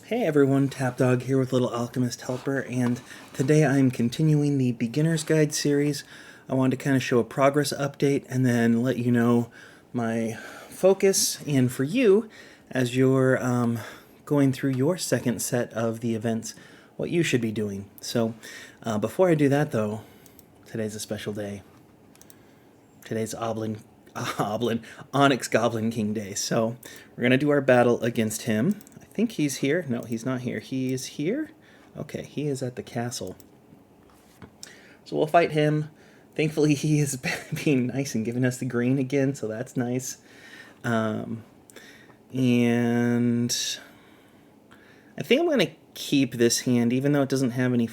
Hey everyone, Tapdog here with Little Alchemist Helper, and today I'm continuing the Beginner's Guide series. I wanted to kind of show a progress update and then let you know my focus, and for you, as you're going through your second set of the events, what you should be doing. So, before I do that though, today's a special day. Today's Onyx Goblin King Day. So, we're going to do our battle against him. I think he's here. No, he's not here. He is here? Okay, he is at the castle. So we'll fight him. Thankfully, he is being nice and giving us the green again, so that's nice. And I think I'm going to keep this hand, even though it doesn't have any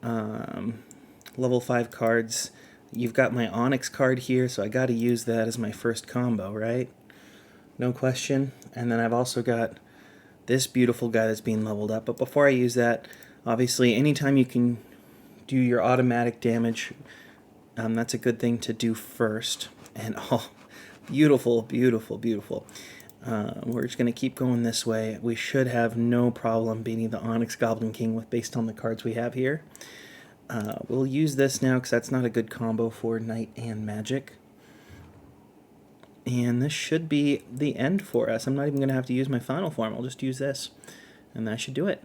level 5 cards. You've got my Onyx card here, so I got to use that as my first combo, right? No question. And then I've also got this beautiful guy that's being leveled up. But before I use that, obviously, anytime you can do your automatic damage, that's a good thing to do first. And oh, beautiful, beautiful, beautiful. We're just going to keep going this way. We should have no problem beating the Onyx Goblin King based on the cards we have here. We'll use this now because that's not a good combo for Knight and Magic. And this should be the end for us. I'm not even going to have to use my final form. I'll just use this. And that should do it.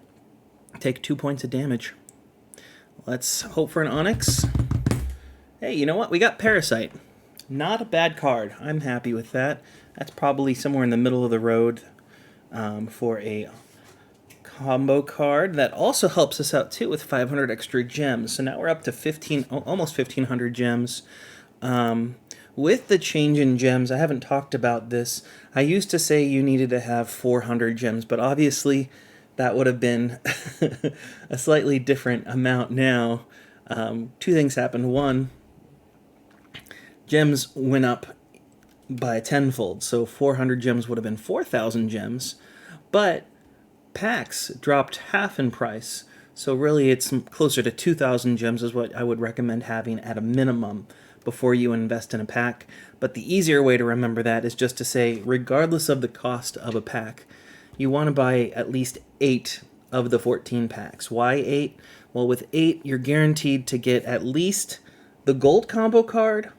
Take 2 points of damage. Let's hope for an Onyx. Hey, you know what? We got Parasite. Not a bad card. I'm happy with that. That's probably somewhere in the middle of the road for a combo card. That also helps us out, too, with 500 extra gems. So now we're up to almost 1,500 gems. With the change in gems, I haven't talked about this. I used to say you needed to have 400 gems, but obviously that would have been a slightly different amount now. Two things happened. One, gems went up by tenfold, so 400 gems would have been 4,000 gems, but packs dropped half in price, so really it's closer to 2,000 gems is what I would recommend having at a minimum before you invest in a pack. But the easier way to remember that is just to say, regardless of the cost of a pack, you want to buy at least 8 of the 14 packs. Why 8? Well, with 8, you're guaranteed to get at least the gold combo card,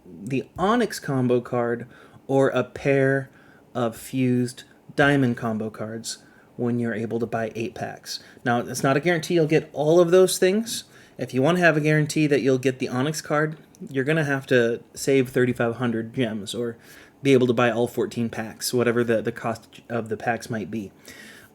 the Onyx combo card, or a pair of fused diamond combo cards when you're able to buy 8 packs. Now, it's not a guarantee you'll get all of those things. If you want to have a guarantee that you'll get the Onyx card, you're going to have to save 3,500 gems or be able to buy all 14 packs, whatever the cost of the packs might be.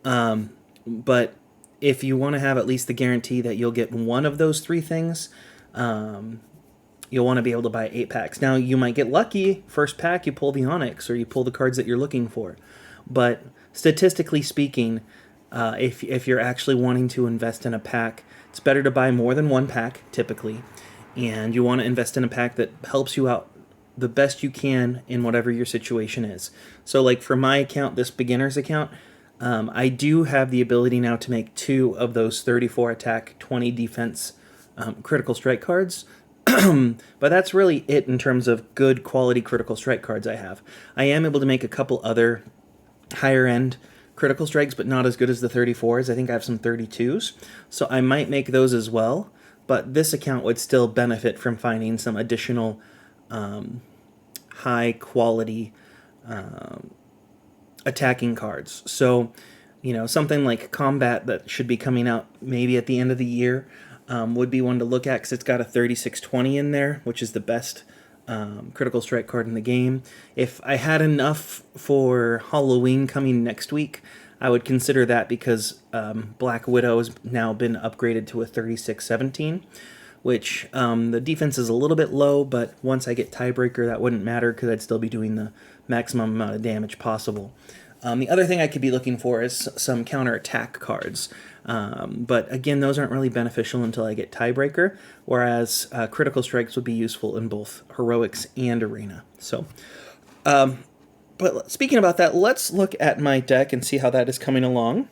But if you want to have at least the guarantee that you'll get one of those 3 things, you'll want to be able to buy 8 packs. Now, you might get lucky. First pack, you pull the Onyx, or you pull the cards that you're looking for. But statistically speaking, if you're actually wanting to invest in a pack, it's better to buy more than 1 pack, typically. And you want to invest in a pack that helps you out the best you can in whatever your situation is. So like for my account, this beginner's account, I do have the ability now to make 2 of those 34 attack, 20 defense critical strike cards. But that's really it in terms of good quality critical strike cards I have. I am able to make a couple other higher end critical strikes, but not as good as the 34s. I think I have some 32s. So I might make those as well. But this account would still benefit from finding some additional high-quality attacking cards. So, you know, something like Combat that should be coming out maybe at the end of the year would be one to look at because it's got a 3620 in there, which is the best critical strike card in the game. If I had enough for Halloween coming next week, I would consider that because Black Widow has now been upgraded to a 3617, which the defense is a little bit low, but once I get Tiebreaker, that wouldn't matter because I'd still be doing the maximum amount of damage possible. The other thing I could be looking for is some counterattack cards, but again, those aren't really beneficial until I get Tiebreaker, whereas critical strikes would be useful in both Heroics and Arena. So, but speaking about that, let's look at my deck and see how that is coming along.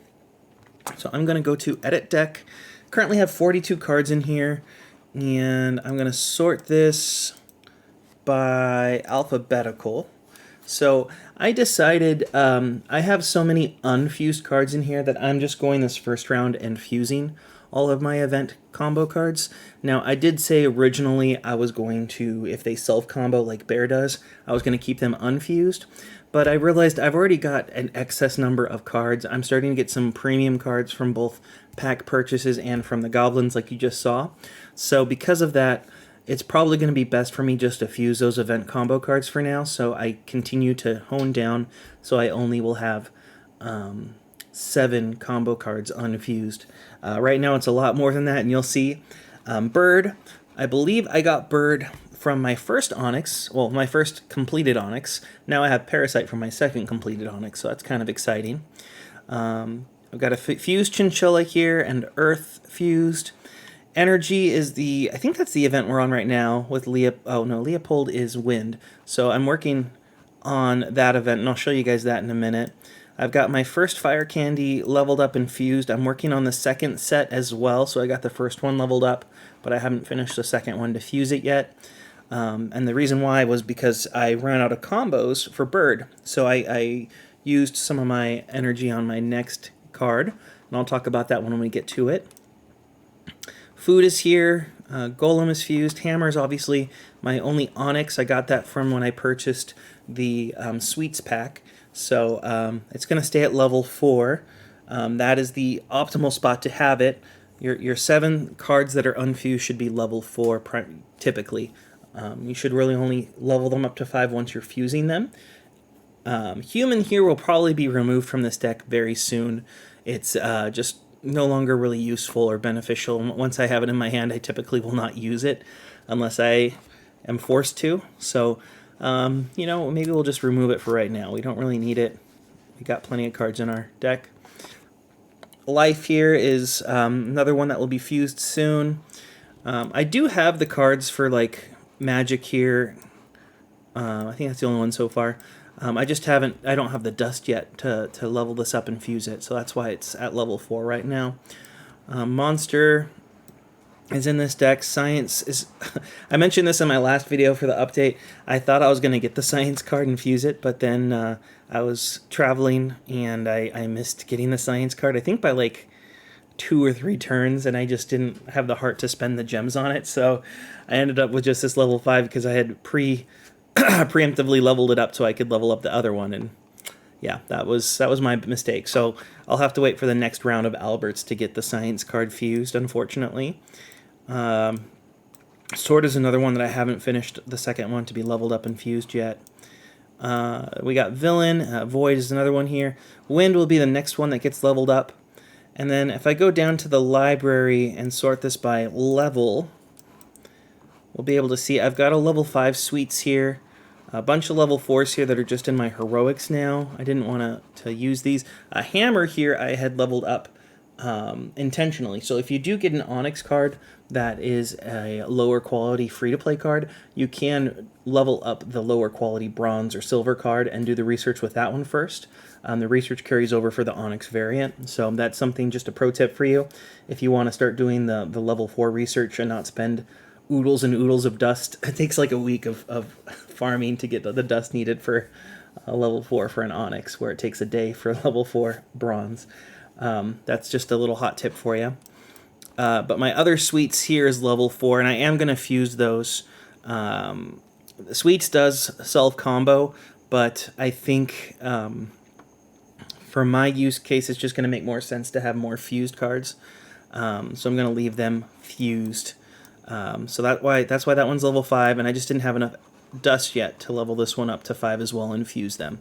So I'm going to go to Edit Deck. Currently have 42 cards in here, and I'm going to sort this by alphabetical. So I decided I have so many unfused cards in here that I'm just going this first round and fusing all of my event combo cards. Now, I did say originally I was going to, if they self-combo like Bear does, I was going to keep them unfused. But I realized I've already got an excess number of cards. I'm starting to get some premium cards from both pack purchases and from the goblins like you just saw. So because of that, it's probably going to be best for me just to fuse those event combo cards for now. So I continue to hone down so I only will have 7 combo cards unfused. Right now it's a lot more than that, and you'll see. Bird, I believe I got Bird from my first Onyx, well, my first completed Onyx. Now I have Parasite from my second completed Onyx, so that's kind of exciting. I've got a fused Chinchilla here and Earth fused. Energy is the, I think that's the event we're on right now with Leopold is Wind. So I'm working on that event, and I'll show you guys that in a minute. I've got my first Fire Candy leveled up and fused. I'm working on the second set as well, so I got the first one leveled up, but I haven't finished the second one to fuse it yet. And the reason why was because I ran out of combos for Bird, so I used some of my energy on my next card, and I'll talk about that when we get to it. Food is here, Golem is fused, Hammer is obviously my only Onyx. I got that from when I purchased the Sweets pack, so it's going to stay at level 4. That is the optimal spot to have it. Your 7 cards that are unfused should be level 4 typically. You should really only level them up to 5 once you're fusing them. Human here will probably be removed from this deck very soon. It's just no longer really useful or beneficial. Once I have it in my hand, I typically will not use it unless I am forced to. So, you know, maybe we'll just remove it for right now. We don't really need it. We got plenty of cards in our deck. Life here is another one that will be fused soon. I do have the cards for, like, Magic here. I think that's the only one so far. I just haven't, I don't have the dust yet to level this up and fuse it, so that's why it's at level 4 right now. Monster is in this deck. Science is, I mentioned this in my last video for the update. I thought I was going to get the Science card and fuse it, but then I was traveling and I missed getting the Science card, I think by like 2 or 3 turns, and I just didn't have the heart to spend the gems on it, so I ended up with just this level 5 because I had preemptively leveled it up so I could level up the other one, and yeah, that was my mistake. So I'll have to wait for the next round of Alberts to get the Science card fused, unfortunately. Sword is another one that I haven't finished the second one to be leveled up and fused yet. We got Villain. Void is another one here. Wind will be the next one that gets leveled up. And then if I go down to the library and sort this by level, we'll be able to see I've got a level 5 Sweets here, a bunch of level 4s here that are just in my Heroics now. I didn't want to use these. A Hammer here I had leveled up intentionally. So if you do get an Onyx card that is a lower quality free-to-play card, you can level up the lower quality Bronze or Silver card and do the research with that one first. The research carries over for the Onyx variant, so that's something, just a pro tip for you. If you want to start doing the level 4 research and not spend oodles and oodles of dust. It takes like a week of farming to get the dust needed for a level 4 for an Onyx, where it takes a day for level 4 Bronze. That's just a little hot tip for you. But my other Sweets here is level 4, and I am going to fuse those. Sweets does self-combo, but I think for my use case, it's just going to make more sense to have more fused cards. So I'm going to leave them fused. So that's why that one's level 5, and I just didn't have enough dust yet to level this one up to 5 as well and fuse them.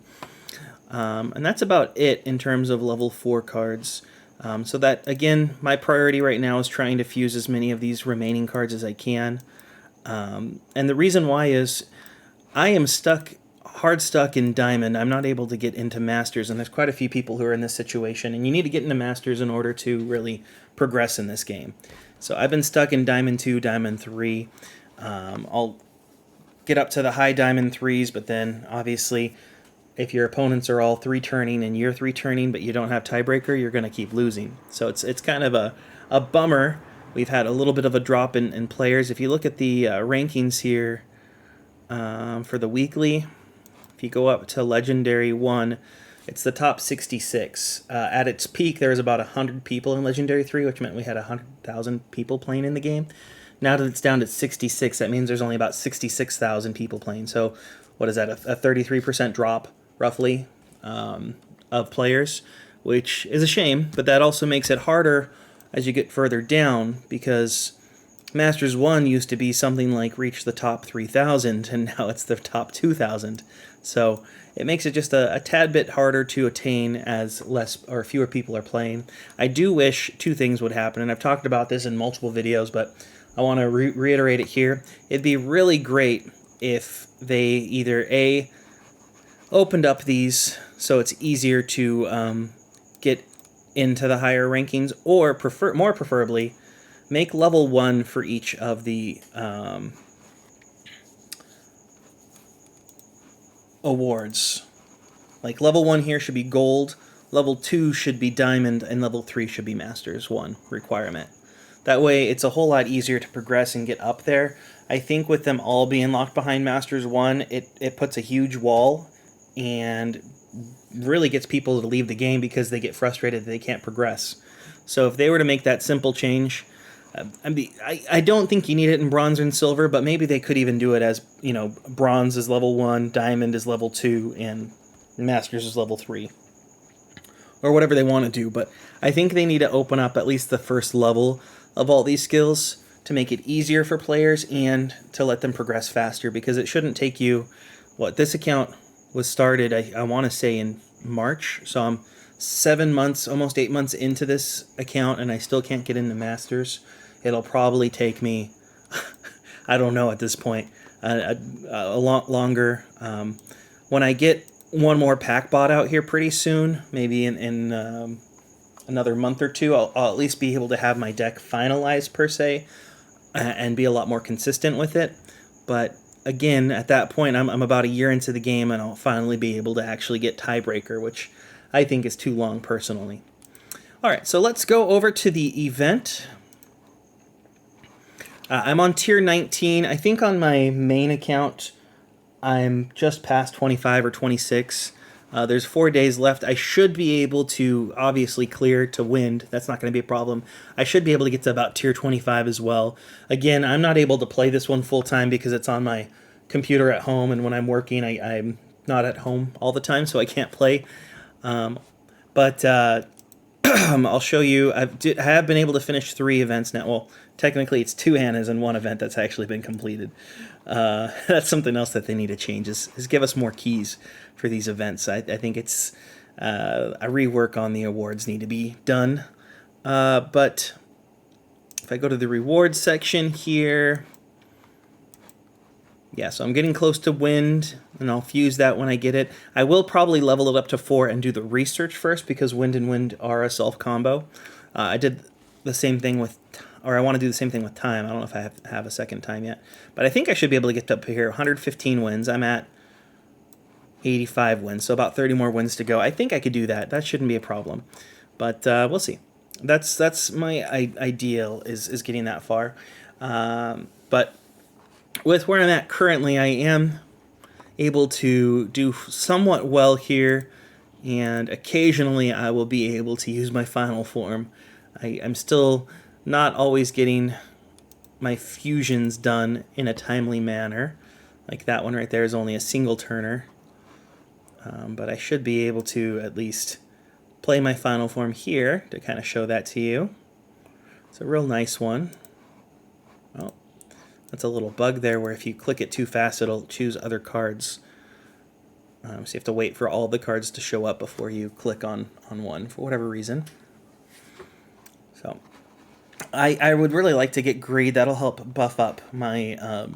And that's about it in terms of level 4 cards. So that, again, my priority right now is trying to fuse as many of these remaining cards as I can. And the reason why is I am hard stuck in Diamond. I'm not able to get into Masters, and there's quite a few people who are in this situation, and you need to get into Masters in order to really progress in this game. So I've been stuck in Diamond 2, Diamond 3. I'll get up to the high Diamond 3s, but then obviously if your opponents are all 3-turning and you're 3-turning but you don't have tiebreaker, you're going to keep losing. So it's kind of a bummer. We've had a little bit of a drop in players. If you look at the rankings here for the weekly, If you go up to Legendary 1, it's the top 66. At its peak, there was about 100 people in Legendary 3, which meant we had 100,000 people playing in the game. Now that it's down to 66, that means there's only about 66,000 people playing. So what is that, a 33% drop, roughly, of players, which is a shame, but that also makes it harder as you get further down, because Masters 1 used to be something like reach the top 3,000, and now it's the top 2,000. So it makes it just a tad bit harder to attain as less or fewer people are playing. I do wish two things would happen, and I've talked about this in multiple videos, but I want to reiterate it here. It'd be really great if they either A, opened up these so it's easier to get into the higher rankings, or more preferably, make level 1 for each of the awards. Like level 1 here should be gold, level 2 should be diamond, and level 3 should be Masters 1 requirement. That way it's a whole lot easier to progress and get up there. I think with them all being locked behind Masters 1, it puts a huge wall and really gets people to leave the game because they get frustrated that they can't progress. So if they were to make that simple change, I don't think you need it in bronze and silver, but maybe they could even do it as, you know, bronze is level 1, diamond is level 2, and Masters is level 3. Or whatever they want to do, but I think they need to open up at least the first level of all these skills to make it easier for players and to let them progress faster, because it shouldn't take you, this account was started, I want to say in March, so I'm 7 months, almost 8 months into this account, and I still can't get into Masters. It'll probably take me, I don't know at this point, a lot longer. When I get one more pack bot out here pretty soon, maybe in another month or two, I'll at least be able to have my deck finalized per se, and be a lot more consistent with it. But again, at that point, I'm about a year into the game, and I'll finally be able to actually get Tiebreaker, which I think is too long personally. Alright, so let's go over to the event. I'm on tier 19. I think on my main account, I'm just past 25 or 26. There's 4 days left. I should be able to obviously clear to wind. That's not going to be a problem. I should be able to get to about tier 25 as well. Again, I'm not able to play this one full time because it's on my computer at home, and when I'm working, I'm not at home all the time, so I can't play. But I'll show you. I have been able to finish 3 events now. Well, technically it's 2 Annas and 1 event that's actually been completed. That's something else that they need to change, is give us more keys for these events. I think it's a rework on the awards need to be done. But if I go to the rewards section here, yeah, so I'm getting close to wind, and I'll fuse that when I get it. I will probably level it up to 4 and do the research first, because wind and wind are a self combo. I did the same thing with, or I want to do the same thing with time. I don't know if I have a second time yet, but I think I should be able to get up here. 115 wins. I'm at 85 wins, so about 30 more wins to go. I think I could do that. That shouldn't be a problem, but we'll see. That's my ideal, is getting that far. But with where I'm at currently, I am able to do somewhat well here, and occasionally I will be able to use my final form. I'm still not always getting my fusions done in a timely manner. Like that one right there is only a single turner. But I should be able to at least play my final form here to kind of show that to you. It's a real nice one. Oh, that's a little bug there where if you click it too fast, it'll choose other cards. So you have to wait for all the cards to show up before you click on one for whatever reason. So I would really like to get greed. That'll help buff up my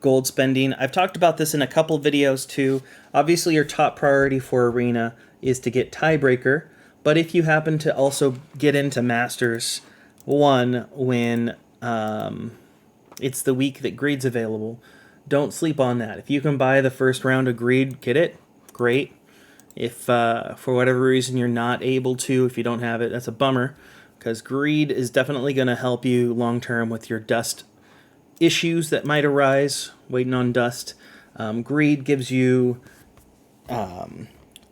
gold spending. I've talked about this in a couple videos too. Obviously your top priority for Arena is to get Tiebreaker, but if you happen to also get into Masters 1 when it's the week that Greed's available, don't sleep on that. If you can buy the first round of Greed, get it, great. If for whatever reason you're not able to, if you don't have it, that's a bummer, because Greed is definitely going to help you long term with your dust issues that might arise waiting on dust. Greed gives you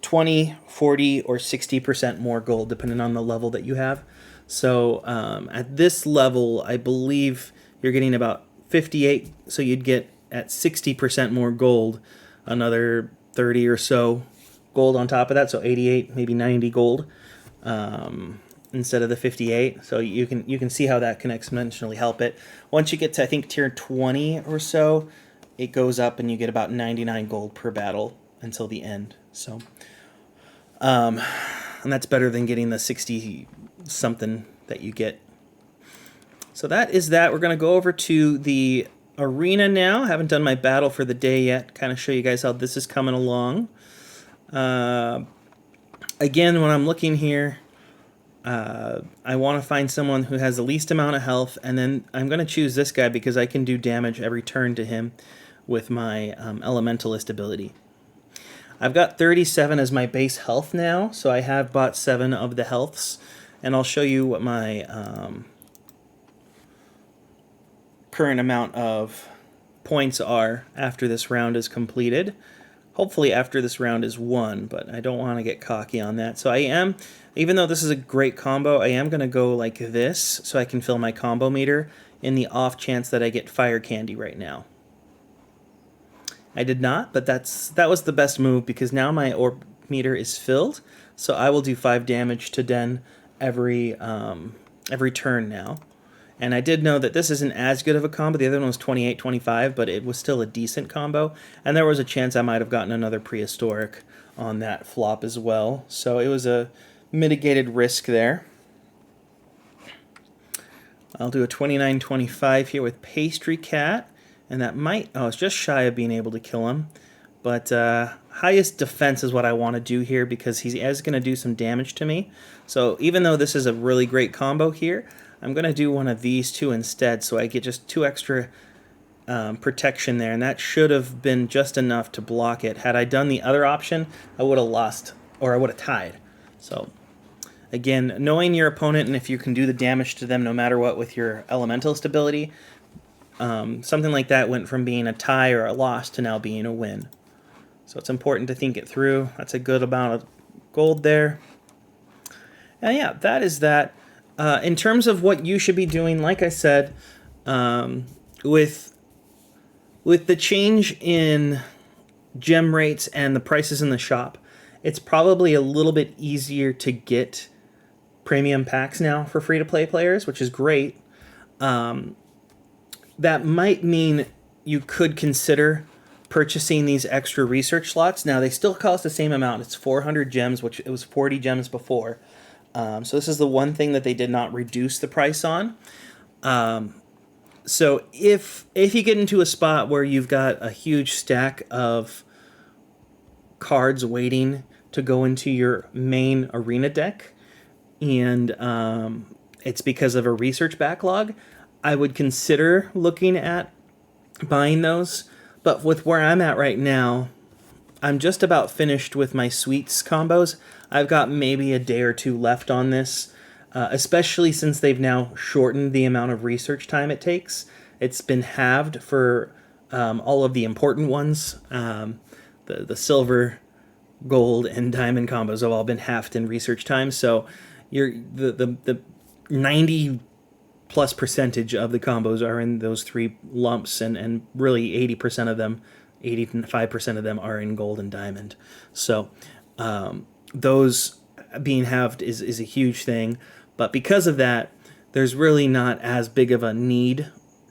20, 40, or 60% more gold, depending on the level that you have. So at this level, I believe you're getting about 58, so you'd get at 60% more gold, another 30 or so gold on top of that, so 88, maybe 90 gold instead of the 58. So you can see how that can exponentially help it. Once you get to, I think, tier 20 or so, it goes up and you get about 99 gold per battle until the end. So, and that's better than getting the 60 something that you get. So that is that. We're going to go over to the arena now. I haven't done my battle for the day yet. Kind of show you guys how this is coming along. Again, when I'm looking here, I want to find someone who has the least amount of health, and then I'm going to choose this guy because I can do damage every turn to him with my Elementalist ability. I've got 37 as my base health now, so I have bought 7 of the healths, and I'll show you what my current amount of points are after this round is completed. Hopefully after this round is won, but I don't want to get cocky on that. So I am, even though this is a great combo, I am going to go like this so I can fill my combo meter in the off chance that I get fire candy right now. I did not, but that was the best move because now my orb meter is filled, so I will do 5 damage to Den every turn now. And I did know that this isn't as good of a combo. The other one was 28, 25, but it was still a decent combo. And there was a chance I might have gotten another prehistoric on that flop as well. So it was a mitigated risk there. I'll do a 29, 25 here with Pastry Cat. And that might, oh, it's just shy of being able to kill him. But highest defense is what I want to do here because he is going to do some damage to me. So even though this is a really great combo here, I'm going to do one of these two instead so I get just 2 extra protection there. And that should have been just enough to block it. Had I done the other option, I would have lost, or I would have tied. So again, knowing your opponent and if you can do the damage to them no matter what with your Elementalist ability, something like that went from being a tie or a loss to now being a win. So it's important to think it through. That's a good amount of gold there. And yeah, that is that. In terms of what you should be doing, like I said, with the change in gem rates and the prices in the shop, it's probably a little bit easier to get premium packs now for free-to-play players, which is great. That might mean you could consider purchasing these extra research slots. Now, they still cost the same amount. It's 400 gems, which it was 40 gems before. So this is the one thing that they did not reduce the price on. So if you get into a spot where you've got a huge stack of cards waiting to go into your main arena deck, and it's because of a research backlog, I would consider looking at buying those. But with where I'm at right now, I'm just about finished with my sweets combos. I've got maybe a day or 2 left on this, especially since they've now shortened the amount of research time it takes. It's been halved for all of the important ones. The silver, gold, and diamond combos have all been halved in research time. So the 90 plus percentage of the combos are in those 3 lumps, and really 80% of them, 85% of them are in gold and diamond. So those being halved is a huge thing. But because of that, there's really not as big of a need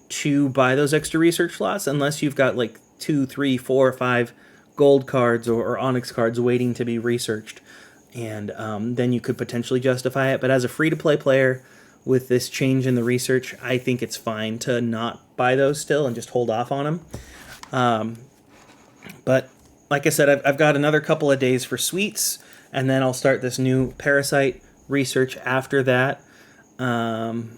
to buy those extra research slots unless you've got like 2, 3, 4, or 5 gold cards or Onyx cards waiting to be researched. And then you could potentially justify it. But as a free-to-play player, with this change in the research, I think it's fine to not buy those still and just hold off on them. But like I said, I've got another couple of days for sweets, and then I'll start this new Parasite research after that. And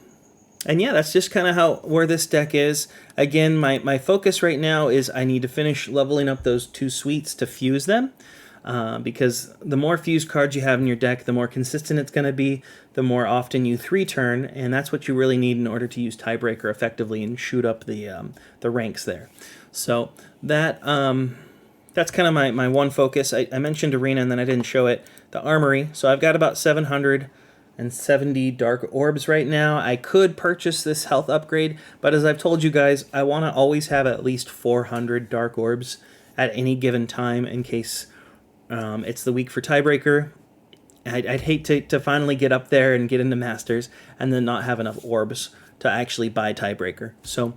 yeah, that's just kind of where this deck is. Again, my focus right now is I need to finish leveling up those 2 sweets to fuse them. Because the more fused cards you have in your deck, the more consistent it's going to be, the more often you 3-turn, and that's what you really need in order to use Tiebreaker effectively and shoot up the ranks there. So that that's kind of my one focus. I mentioned Arena and then I didn't show it. The Armory. So I've got about 770 dark orbs right now. I could purchase this health upgrade, but as I've told you guys, I want to always have at least 400 dark orbs at any given time in case it's the week for tiebreaker. I'd hate to finally get up there and get into Masters and then not have enough orbs to actually buy tiebreaker. So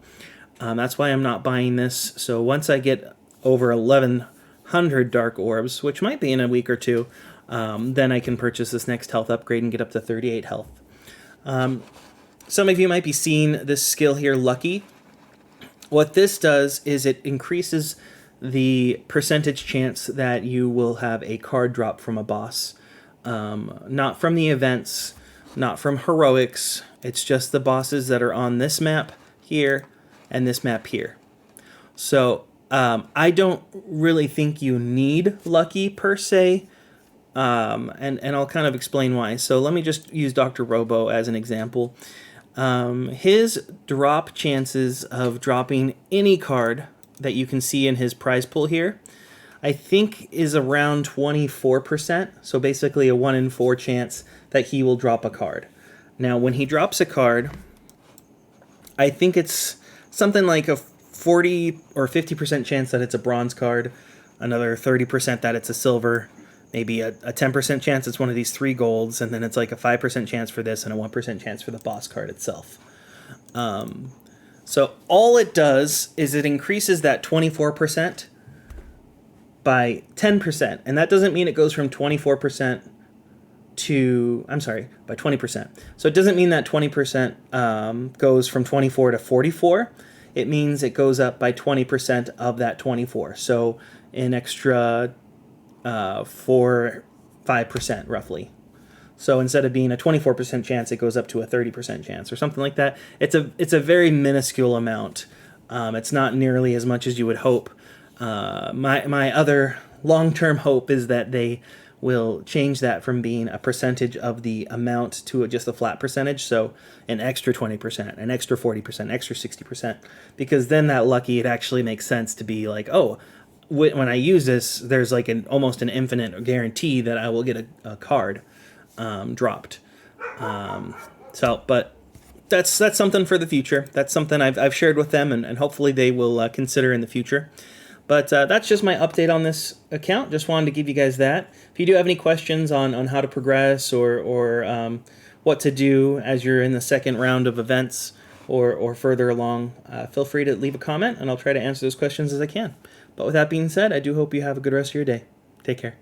that's why I'm not buying this. So once I get over 1,100 dark orbs, which might be in a week or two, then I can purchase this next health upgrade and get up to 38 health. Some of you might be seeing this skill here, Lucky. What this does is it increases the percentage chance that you will have a card drop from a boss. Not from the events, not from heroics. It's just the bosses that are on this map here and this map here. So I don't really think you need Lucky per se, and I'll kind of explain why. So let me just use Dr. Robo as an example. His drop chances of dropping any card that you can see in his prize pool here, I think is around 24%. So basically a 1 in 4 chance that he will drop a card. Now when he drops a card, I think it's something like a 40 or 50% chance that it's a bronze card, another 30% that it's a silver, maybe a 10% chance it's one of these 3 golds, and then it's like a 5% chance for this and a 1% chance for the boss card itself. So all it does is it increases that 24% by 10%, and that doesn't mean it goes from 24% to, I'm sorry, by 20%. So it doesn't mean that 20% goes from 24 to 44. It means it goes up by 20% of that 24. So an extra 5% roughly. So instead of being a 24% chance, it goes up to a 30% chance or something like that. It's a very minuscule amount. It's not nearly as much as you would hope. My other long-term hope is that they will change that from being a percentage of the amount to just a flat percentage. So an extra 20%, an extra 40%, extra 60%, because then that Lucky, it actually makes sense to be like, oh, when I use this, there's like almost an infinite guarantee that I will get a card dropped. But that's something for the future. That's something I've shared with them, and hopefully they will consider in the future. But that's just my update on this account. Just wanted to give you guys that. If you do have any questions on how to progress or what to do as you're in the second round of events or further along, feel free to leave a comment, and I'll try to answer those questions as I can. But with that being said, I do hope you have a good rest of your day. Take care.